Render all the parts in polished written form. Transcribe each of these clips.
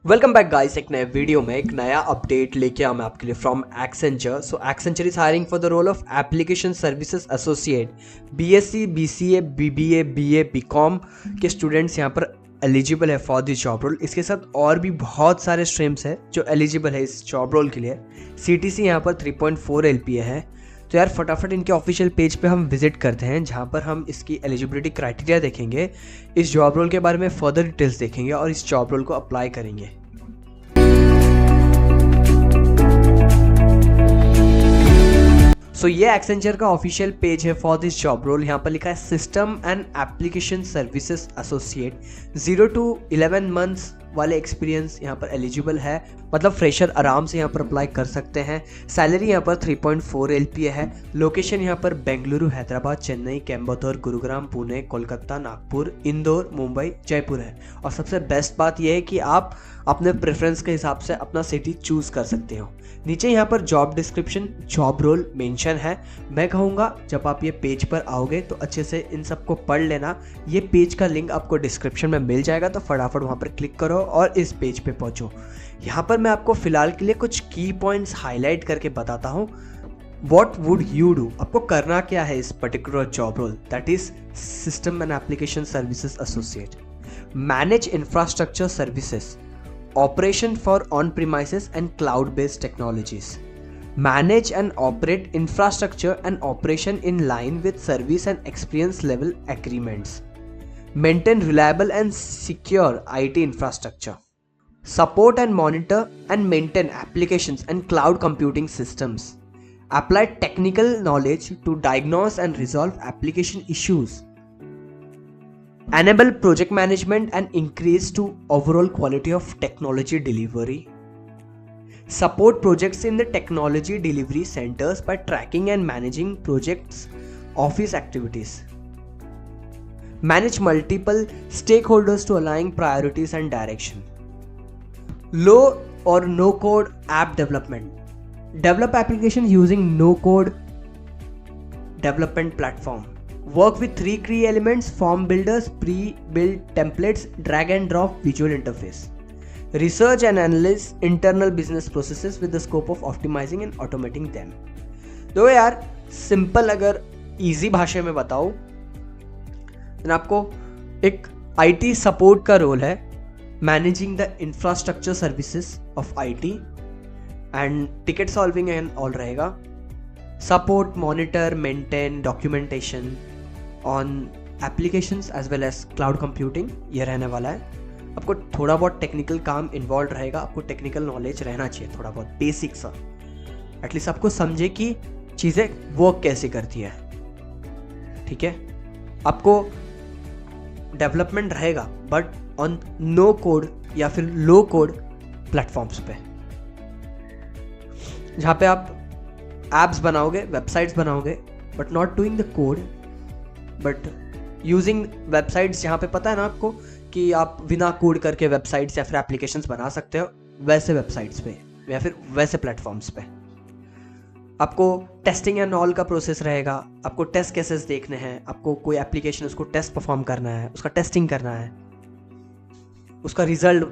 Welcome back guys, एक नए video में एक नया अपडेट लेके आया मैं आपके लिए from Accenture. So Accenture is hiring for the role of application services associate. BSc, BCA, BBA, BA, BCom के स्टूडेंट्स यहाँ पर एलिजिबल है फॉर दिस जॉब रोल। इसके साथ और भी बहुत सारे स्ट्रीम्स है जो एलिजिबल है इस जॉब रोल के लिए। सीटीसी यहाँ पर 3.4 LPA है। तो यार फटाफट इनके ऑफिशियल पेज पे हम विजिट करते हैं, जहाँ पर हम इसकी एलिजिबिलिटी क्राइटेरिया देखेंगे, इस जॉब रोल के बारे में फर्दर डिटेल्स देखेंगे और इस जॉब रोल को अप्लाई करेंगे। सो ये एक्सेंचर का ऑफिशियल पेज है फॉर दिस जॉब रोल। यहाँ पर लिखा है system and application services associate. 0 to 11 months वाले एक्सपीरियंस यहाँ पर एलिजिबल है, मतलब फ्रेशर आराम से यहाँ पर अप्लाई कर सकते हैं। सैलरी यहाँ पर 3.4 LPA है। लोकेशन यहाँ पर बेंगलुरु, हैदराबाद, चेन्नई, कोयम्बटूर, गुरुग्राम, पुणे, कोलकाता, नागपुर, इंदौर, मुंबई, जयपुर है। और सबसे बेस्ट बात यह है कि आप अपने प्रेफरेंस के हिसाब से अपना सिटी चूज कर सकते हो। नीचे यहाँ पर job description, job role mention है। मैं कहूँगा जब आप ये पेज पर आओगे तो अच्छे से इन सबको पढ़ लेना। ये पेज का लिंक आपको डिस्क्रिप्शन में मिल जाएगा, तो फटाफट वहाँ पर क्लिक करो और इस पेज पे पहुँचो। यहाँ पर मैं आपको फिलहाल के लिए कुछ की पॉइंट्स हाईलाइट करके बताता हूँ। What would you do? आपको करना क्या है इस particular job role, that is system and application services associate. Manage infrastructure services, operation for on-premises and cloud-based technologies. Manage and operate infrastructure and operation in line with service and experience level agreements. Maintain reliable and secure IT infrastructure. Support and monitor and maintain applications and cloud computing systems. Apply technical knowledge to diagnose and resolve application issues. Enable project management and increase to overall quality of technology delivery. Support projects in the technology delivery centers by tracking and managing projects' office activities. Manage multiple stakeholders to align priorities and direction. Low or no code app development. Develop application using no code development platform. Work with 3 key elements: form builders, pre-built templates, drag and drop visual interface. Research and analyze internal business processes with the scope of optimizing and automating them. तो यार simple अगर easy भाषा में बताओ तो आपको एक IT support का रोल है। Managing the infrastructure services of IT and ticket solving and all रहेगा। Support, monitor, maintain, documentation on applications as well as cloud computing, ये रहने वाला है। आपको थोड़ा बहुत टेक्निकल काम इन्वॉल्व रहेगा, आपको टेक्निकल नॉलेज रहना चाहिए, थोड़ा बहुत बेसिक सा, एटलीस्ट आपको समझे कि चीज़ें वर्क कैसे करती है। ठीक है, आपको डेवलपमेंट रहेगा बट ऑन नो कोड या फिर लो कोड प्लेटफॉर्म्स पे, जहाँ पे आप एप्स बनाओगे, वेबसाइट्स बनाओगे, but not doing the code but using websites, जहाँ पे पता है ना आपको कि आप बिना कोड करके वेबसाइट्स या फिर एप्लीकेशंस बना सकते हो, वैसे वेबसाइट्स पे या फिर वैसे प्लेटफॉर्म्स पे। आपको टेस्टिंग एंड ऑल का प्रोसेस रहेगा। आपको टेस्ट केसेस देखने हैं, आपको कोई एप्लीकेशन उसको टेस्ट परफॉर्म करना है, उसका टेस्टिंग करना है, उसका रिजल्ट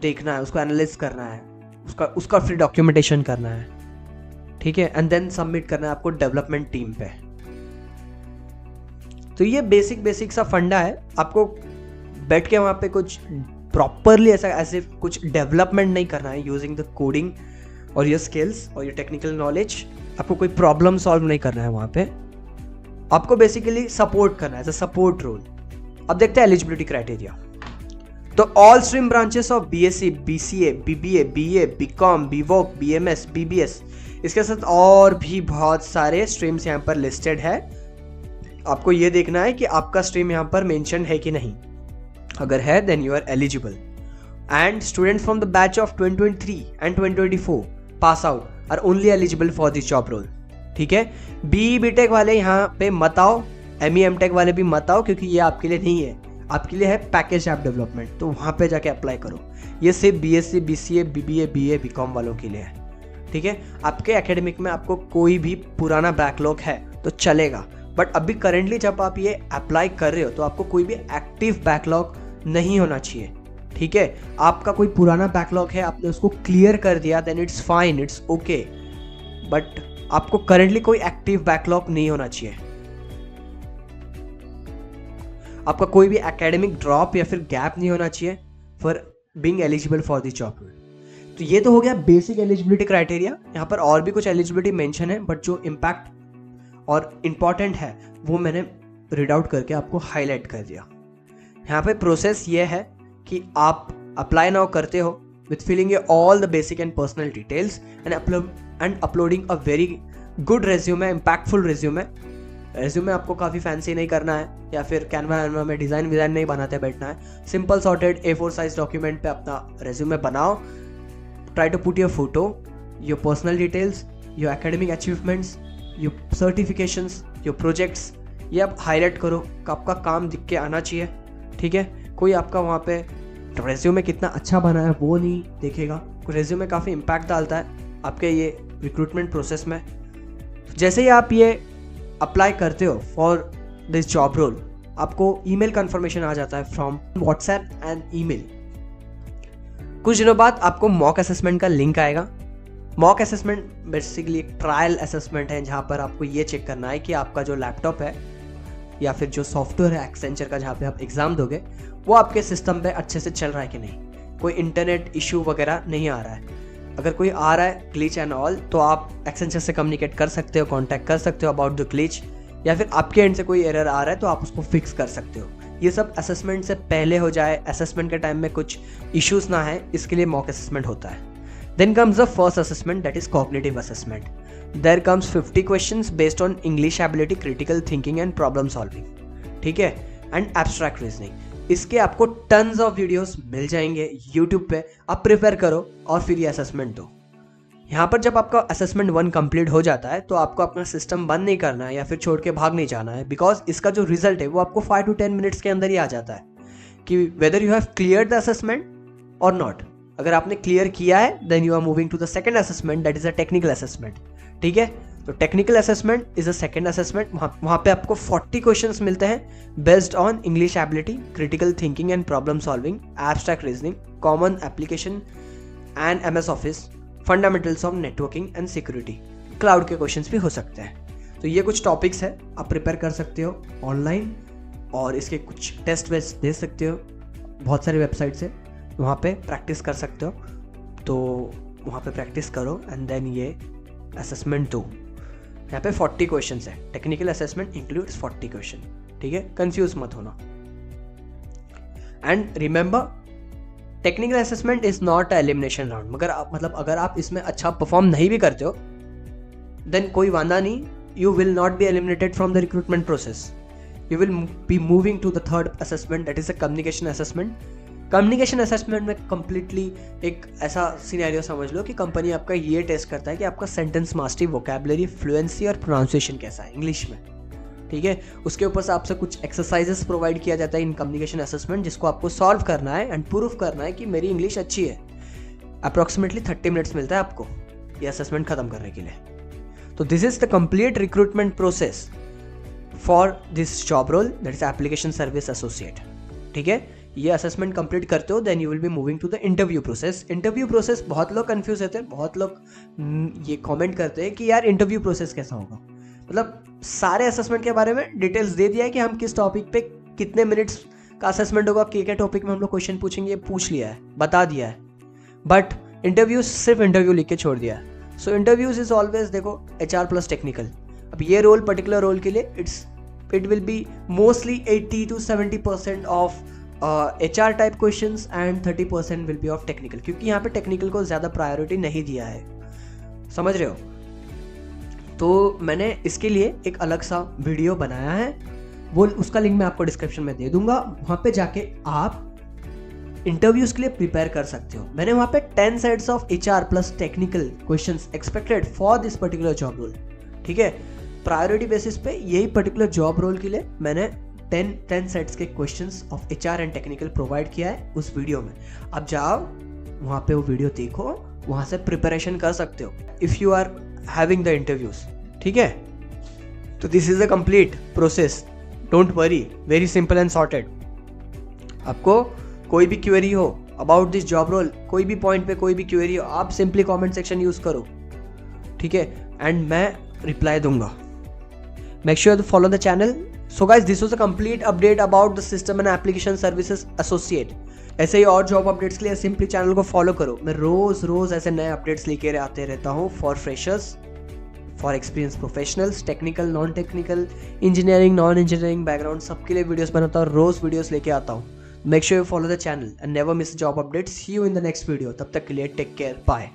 देखना है, उसको एनालिसिस करना है, उसका फिर डॉक्यूमेंटेशन करना है। ठीक है, एंड देन सबमिट करना है आपको डेवलपमेंट टीम पे। तो ये बेसिक सा फंडा है। आपको बैठ के वहाँ पे कुछ प्रॉपरली ऐसे कुछ डेवलपमेंट नहीं करना है यूजिंग द कोडिंग और योर स्किल्स और योर टेक्निकल नॉलेज। आपको कोई प्रॉब्लम सॉल्व नहीं करना है वहाँ पे, आपको बेसिकली सपोर्ट करना है एज अ सपोर्ट रोल। अब देखते हैं एलिजिबिलिटी क्राइटेरिया। तो all stream branches of BSc, BCA, BBA, BA, BCom, BVoc, BMS, BBS, इसके साथ और भी बहुत सारे स्ट्रीम्स यहाँ पर लिस्टेड है। आपको ये देखना है कि आपका स्ट्रीम यहाँ पर मेंशन है कि नहीं। अगर है then you are eligible. And students from the batch of 2023 and 2024 pass out are only eligible for this job role. ठीक है, BE BTech वाले यहाँ पे मत आओ, ME MTech वाले भी मत आओ, क्योंकि ये आपके लिए नहीं है। आपके लिए है पैकेज ऐप डेवलपमेंट, तो वहाँ पे जाके अप्लाई करो। ये सिर्फ BSc, BCA, BBA, BA, BCom वालों के लिए है। ठीक है, आपके एकेडमिक में आपको कोई भी पुराना बैकलॉग है तो चलेगा, बट अभी करेंटली जब आप ये अप्लाई कर रहे हो तो आपको कोई भी एक्टिव बैकलॉग नहीं होना चाहिए। ठीक है, आपका कोई पुराना बैकलॉग है, आपने उसको क्लियर कर दिया, then it's fine, it's okay, but आपको करेंटली कोई एक्टिव बैकलॉग नहीं होना चाहिए। आपका कोई भी एकेडमिक ड्रॉप या फिर गैप नहीं होना चाहिए for being eligible for this job role. तो ये तो हो गया बेसिक एलिजिबिलिटी क्राइटेरिया। यहाँ पर और भी कुछ एलिजिबिलिटी मेंशन है, बट जो इम्पैक्ट और इम्पॉर्टेंट है वो मैंने रीड आउट करके आपको हाईलाइट कर दिया। यहाँ पे प्रोसेस ये है कि आप अप्लाई नाउ करते हो with filling all the basic and personal details and uploading a very good resume, impactful resume. Resume आपको काफ़ी फैंसी नहीं करना है या फिर कैनवा में डिज़ाइन विज़ाइन नहीं बनाते बैठना है। Simple sorted A4 size document पे अपना रेज्यूमे बनाओ। Try to put your photo, your personal details, your academic achievements, your certifications, your projects, ये आप हाईलाइट करो। आपका काम दिख के आना चाहिए, ठीक है। कोई आपका वहाँ पे रेज्यूमे कितना अच्छा बना है वो नहीं देखेगा। रेज्यूमे काफ़ी इम्पैक्ट डालता है आपके ये रिक्रूटमेंट प्रोसेस में। जैसे ही आप ये अप्लाई करते हो फॉर दिस जॉब रोल, आपको ईमेल कंफर्मेशन आ जाता है फ्रॉम व्हाट्सएप एंड ईमेल। कुछ दिनों बाद आपको मॉक असेसमेंट का लिंक आएगा। मॉक असेसमेंट बेसिकली एक ट्रायल असेसमेंट है, जहाँ पर आपको ये चेक करना है कि आपका जो लैपटॉप है या फिर जो सॉफ्टवेयर है एक्सेंचर का जहाँ पे आप एग्ज़ाम दोगे वो आपके सिस्टम पे अच्छे से चल रहा है कि नहीं, कोई इंटरनेट इशू वगैरह नहीं आ रहा है। अगर कोई आ रहा है ग्लिच एंड ऑल, तो आप एक्सेंचर से कम्युनिकेट कर सकते हो, कांटेक्ट कर सकते हो अबाउट द ग्लिच, या फिर आपके एंड से कोई एरर आ रहा है तो आप उसको फिक्स कर सकते हो। ये सब असेसमेंट से पहले हो जाए, असेसमेंट के टाइम में कुछ इश्यूज ना है, इसके लिए मॉक असेसमेंट होता है। Then comes the first assessment, that is cognitive assessment. There comes 50 questions based on English ability, critical thinking and problem solving, ठीक है, एंड एब्स्ट्रैक्ट रीजनिंग। इसके आपको टन्स ऑफ वीडियोस मिल जाएंगे यूट्यूब पे, आप प्रिपेयर करो और फिर ये असेसमेंट दो। यहाँ पर जब आपका असेसमेंट 1 कंप्लीट हो जाता है तो आपको अपना सिस्टम बंद नहीं करना है या फिर छोड़ के भाग नहीं जाना है, बिकॉज इसका जो रिजल्ट है वो आपको 5 to 10 मिनट्स के अंदर ही आ जाता है कि whether you have clear the assessment और नॉट। अगर आपने क्लियर किया है then you are moving to the second assessment, that is a technical assessment, ठीक है। तो technical assessment is a second assessment. वहाँ पे आपको 40 क्वेश्चंस मिलते हैं based on English ability, critical thinking and problem solving, abstract reasoning, common application and MS office, fundamentals of networking and security, cloud के questions भी हो सकते हैं। तो ये कुछ टॉपिक्स है, आप प्रिपेयर कर सकते हो ऑनलाइन और इसके कुछ टेस्ट वेस्ट दे सकते हो। बहुत सारी वेबसाइट से वहाँ पे प्रैक्टिस कर सकते हो, तो वहाँ पे प्रैक्टिस करो एंड देन ये असेसमेंट दो। यहाँ पे 40 क्वेश्चंस है, टेक्निकल असेसमेंट इंक्लूड्स 40 क्वेश्चन, ठीक है, कंफ्यूज मत होना। And remember, technical assessment is not a elimination round. मगर आप अगर आप इसमें अच्छा परफॉर्म नहीं भी करते हो देन कोई वादा नहीं, you will not be eliminated from the recruitment process. You will be moving to the third assessment, that is a communication assessment. Communication assessment में कंप्लीटली एक ऐसा सिनेरियो समझ लो कि कंपनी आपका ये टेस्ट करता है कि आपका सेंटेंस मास्टरी, वोकैबुलरी, फ्लुएंसी और प्रोनाउंसिएशन कैसा है इंग्लिश में, ठीक है। उसके ऊपर से आपसे कुछ एक्सरसाइजेस प्रोवाइड किया जाता है इन कम्युनिकेशन असेसमेंट, जिसको आपको सॉल्व करना है एंड प्रूफ करना है कि मेरी इंग्लिश अच्छी है। अप्रॉक्सीमेटली 30 मिनट्स मिलता है आपको ये असेसमेंट खत्म करने के लिए। तो this is the complete recruitment process for this job role, that is application service associate, ठीक है। ये असेसमेंट कंप्लीट करते हो then you will be moving to the interview process. Interview process बहुत लोग कंफ्यूज होते हैं, बहुत लोग ये कमेंट करते हैं कि यार इंटरव्यू प्रोसेस कैसा होगा। मतलब सारे असेसमेंट के बारे में डिटेल्स दे दिया है कि हम किस टॉपिक पे कितने मिनट्स का असेसमेंट होगा, क्या टॉपिक में हम लोग क्वेश्चन पूछेंगे, ये पूछ लिया है, बता दिया है। बट इंटरव्यू सिर्फ इंटरव्यू लिख के छोड़ दिया है। सो इंटरव्यूज इज ऑलवेज देखो HR प्लस टेक्निकल। अब ये रोल पर्टिकुलर रोल के लिए it will be mostly 80 to 70% of HR type questions and 30% will be of technical, क्योंकि यहाँ पे टेक्निकल को ज़्यादा प्रायोरिटी नहीं दिया है, समझ रहे हो। तो मैंने इसके लिए एक अलग सा वीडियो बनाया है, वो उसका लिंक मैं आपको डिस्क्रिप्शन में दे दूंगा। वहाँ पे जाके आप इंटरव्यूज के लिए प्रिपेयर कर सकते हो। मैंने वहाँ पे 10 sets of HR plus technical questions expected for this particular job role, ठीक है। प्रायोरिटी बेसिस पे यही पर्टिकुलर जॉब रोल के लिए मैंने 10 सेट्स के questions of HR and technical provide किया है उस वीडियो में। अब जाओ वहाँ पे वो वीडियो देखो, वहाँ से प्रिपरेशन कर सकते हो if you are having the interviews, ठीक है। तो this is the complete process, don't worry, very simple and sorted. आपको कोई भी क्वेरी हो अबाउट दिस जॉब रोल, कोई भी पॉइंट पे कोई भी क्वेरी हो, आप सिंपली कमेंट सेक्शन यूज़ करो, ठीक है, एंड मैं रिप्लाई दूंगा. Make sure to follow the channel. So guys, this was a complete update about the System and Application Services Associate. ऐसे ही और जॉब अपडेट्स के लिए सिंपली चैनल को फॉलो करो. मैं रोज ऐसे नए अपडेट्स लेके आते रहता हूँ for freshers, for experience professionals, technical, non technical, engineering, non engineering background, सबके लिए वीडियोस बनाता हूँ, रोज वीडियोस लेके आता हूँ. Make sure you follow the channel and never miss job updates. See you in the next video. तब तक के लिए टेक केयर, बाय.